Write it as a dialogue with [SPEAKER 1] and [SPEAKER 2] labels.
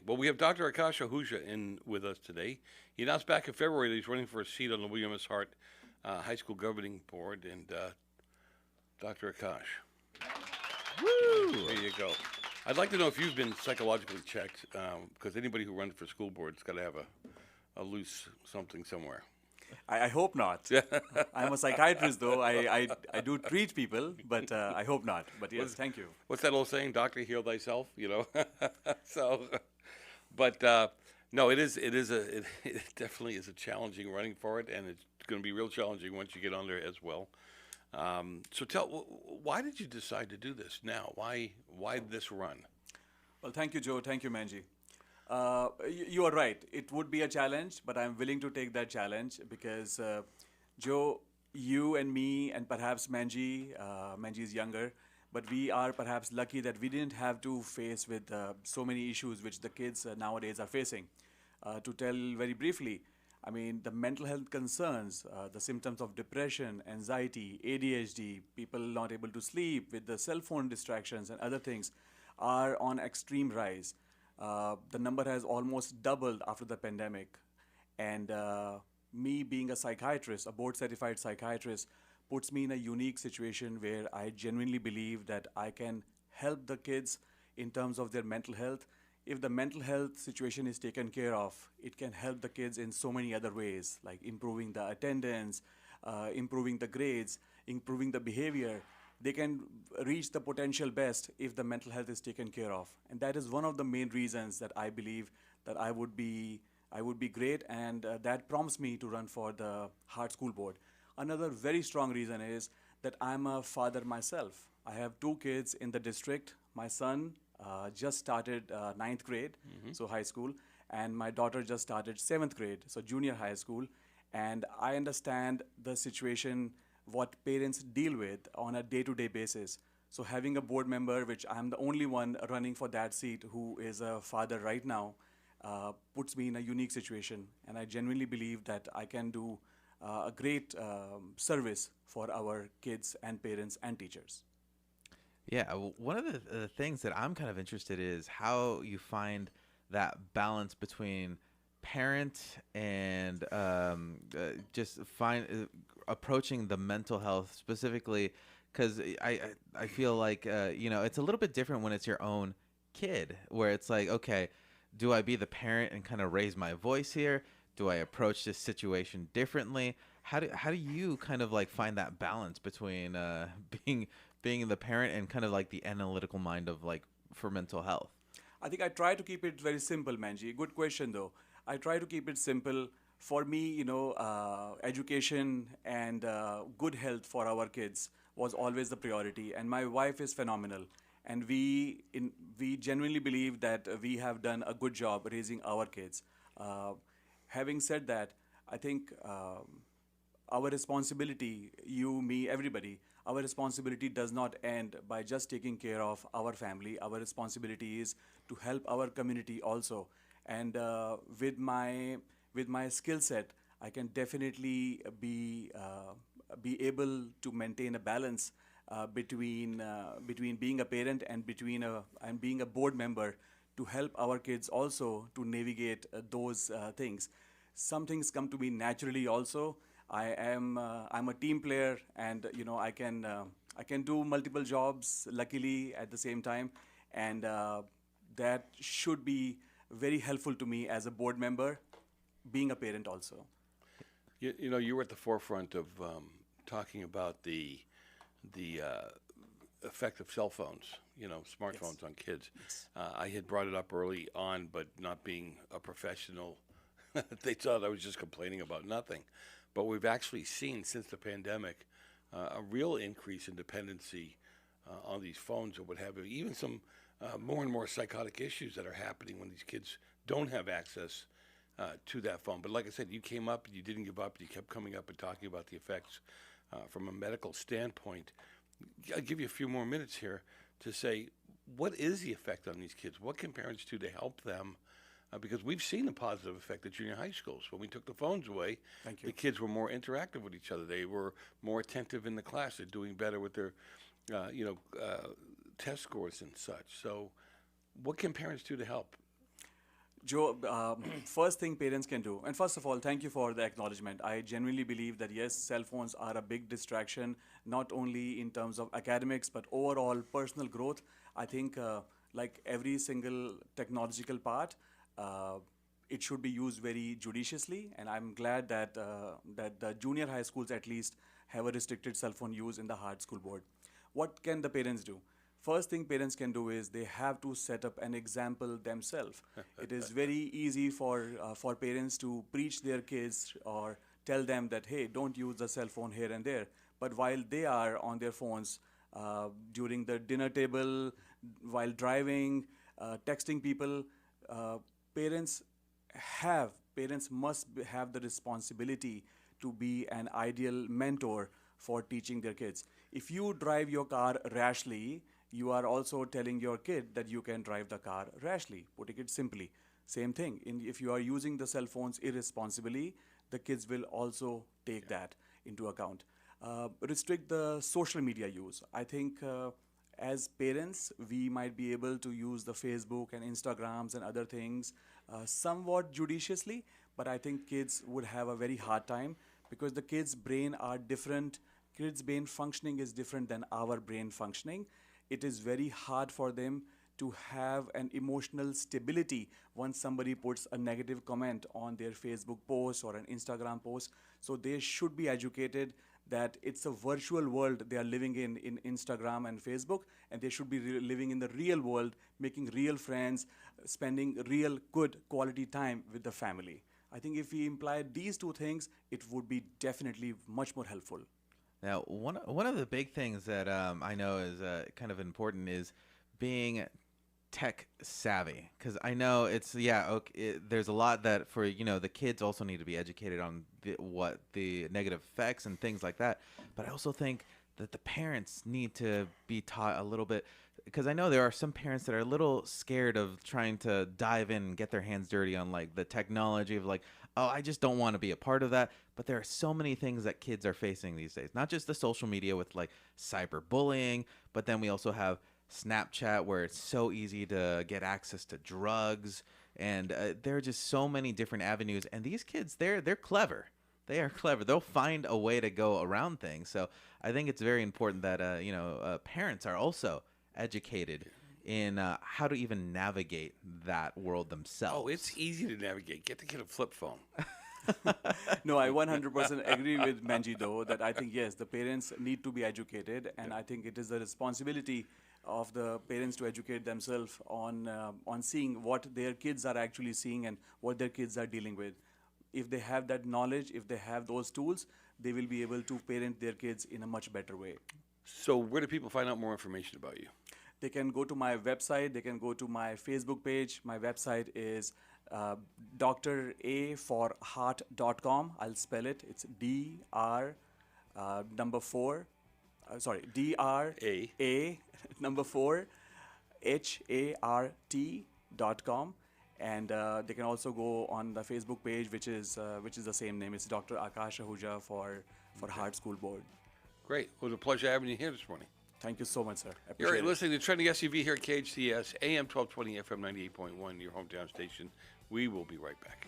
[SPEAKER 1] Well, we have Dr. Aakash Ahuja in with us today. He announced back in February that he's running for a seat on the William S. Hart High School Governing Board. And Dr. Aakash,
[SPEAKER 2] Woo!
[SPEAKER 1] there you go. I'd like to know if you've been psychologically checked, because anybody who runs for school board has got to have a loose something somewhere.
[SPEAKER 2] I hope not. I'm a psychiatrist, though. I do treat people, but I hope not. But yes, thank you.
[SPEAKER 1] What's that old saying? Doctor, heal thyself. You know. So, but no, it definitely is a challenging running for it, and it's going to be real challenging once you get on there as well. So why did you decide to do this now? Why this run?
[SPEAKER 2] Well, thank you, Joe. Thank you, Manji. You are right. It would be a challenge, but I'm willing to take that challenge because, Joe, you and me, and perhaps Manji is younger, but we are perhaps lucky that we didn't have to face with so many issues which the kids nowadays are facing. To tell very briefly, I mean, the mental health concerns, the symptoms of depression, anxiety, ADHD, people not able to sleep with the cell phone distractions and other things are on extreme rise. The number has almost doubled after the pandemic. And me being a psychiatrist, a board certified psychiatrist, puts me in a unique situation where I genuinely believe that I can help the kids in terms of their mental health. If the mental health situation is taken care of, it can help the kids in so many other ways, like improving the attendance, improving the grades, improving the behavior. They can reach the potential best if the mental health is taken care of. And that is one of the main reasons that I believe that I would be great, and that prompts me to run for the Hart School Board. Another very strong reason is that I'm a father myself. I have two kids in the district. My son just started ninth grade, so high school, and my daughter just started seventh grade, so junior high school. And I understand the situation, what parents deal with on a day-to-day basis. So having a board member, which I'm the only one running for that seat who is a father right now, puts me in a unique situation. And I genuinely believe that I can do a great service for our kids and parents and teachers.
[SPEAKER 3] Yeah, one of the things that I'm kind of interested in is how you find that balance between parent and just approaching the mental health specifically, because I feel like it's a little bit different when it's your own kid, where it's like, okay, do I be the parent and kind of raise my voice here? Do I approach this situation differently? How do you kind of like find that balance between being the parent and kind of like the analytical mind of like for mental health?
[SPEAKER 2] I think I try to keep it very simple, Manji. Good question, though. I try to keep it simple. For me, education and good health for our kids was always the priority. And my wife is phenomenal. And we genuinely believe that we have done a good job raising our kids. Having said that, I think our responsibility, you, me, everybody, our responsibility does not end by just taking care of our family. Our responsibility is to help our community also. And with my skill set, I can definitely be able to maintain a balance between being a parent and being a board member to help our kids also to navigate those things. Some things come to me naturally also. I'm a team player, and I can do multiple jobs luckily at the same time, and that should be very helpful to me as a board member, being a parent also.
[SPEAKER 1] You were at the forefront of talking about the effect of cell phones, smartphones
[SPEAKER 2] Yes.
[SPEAKER 1] on kids.
[SPEAKER 2] Yes.
[SPEAKER 1] I had brought it up early on, but not being a professional, they thought I was just complaining about nothing. But we've actually seen since the pandemic a real increase in dependency on these phones or what have you. Even some more and more psychotic issues that are happening when these kids don't have access to that phone. But like I said, you came up and you didn't give up. You kept coming up and talking about the effects from a medical standpoint. I'll give you a few more minutes here to say, what is the effect on these kids? What can parents do to help them? Because we've seen the positive effect at junior high schools. When we took the phones away,
[SPEAKER 2] Thank you.
[SPEAKER 1] the kids were more interactive with each other. They were more attentive in the class. They're doing better with their, test scores and such. So what can parents do to help?
[SPEAKER 2] Joe, first thing parents can do, and first of all, thank you for the acknowledgement. I genuinely believe that yes, cell phones are a big distraction, not only in terms of academics, but overall personal growth. I think, like every single technological part, it should be used very judiciously, and I'm glad that that the junior high schools at least have a restricted cell phone use in the Hart School Board. What can the parents do? First thing parents can do is they have to set up an example themselves. It is very easy for parents to preach their kids or tell them that, hey, don't use the cell phone here and there. But while they are on their phones during the dinner table, while driving, texting people, parents have the responsibility to be an ideal mentor for teaching their kids. If you drive your car rashly, you are also telling your kid that you can drive the car rashly, putting it simply. Same thing, if you are using the cell phones irresponsibly, the kids will also take that into account. Restrict the social media use. I think as parents, we might be able to use the Facebook and Instagrams and other things somewhat judiciously, but I think kids would have a very hard time because the kids' brain are different. Kids' brain functioning is different than our brain functioning. It is very hard for them to have an emotional stability once somebody puts a negative comment on their Facebook post or an Instagram post. So they should be educated that it's a virtual world they are living in Instagram and Facebook, and they should be living in the real world, making real friends, spending real good quality time with the family. I think if we imply these two things, it would be definitely much more helpful.
[SPEAKER 3] Now, one of the big things that I know is kind of important is being tech savvy, because I know it's there's a lot that for the kids also need to be educated on what the negative effects and things like that, but I also think that the parents need to be taught a little bit, because I know there are some parents that are a little scared of trying to dive in and get their hands dirty on like the technology of like, oh, I just don't want to be a part of that. But there are so many things that kids are facing these days, not just the social media with like cyberbullying, but then we also have Snapchat, where it's so easy to get access to drugs, and there are just so many different avenues. And these kids, they're clever. They are clever. They'll find a way to go around things. So I think it's very important that parents are also educated in how to even navigate that world themselves.
[SPEAKER 1] Oh, it's easy to navigate. Get the kid a flip phone.
[SPEAKER 2] No, I 100% agree with Manji though, that I think yes, the parents need to be educated, and I think it is the responsibility of the parents to educate themselves on seeing what their kids are actually seeing and what their kids are dealing with. If they have that knowledge, if they have those tools, they will be able to parent their kids in a much better way.
[SPEAKER 1] So where do people find out more information about you?
[SPEAKER 2] They can go to my website. They can go to my Facebook page. My website is draforhart.com. I'll spell it. It's DR number 4. DRA number 4 HART.com. And they can also go on the Facebook page, which is the same name. It's Dr. Aakash Ahuja for Hart School Board.
[SPEAKER 1] Great. It was a pleasure having you here this morning.
[SPEAKER 2] Thank you so much, sir.
[SPEAKER 1] You're listening to Trending SUV here at KHTS, AM 1220, FM 98.1, your hometown station. We will be right back.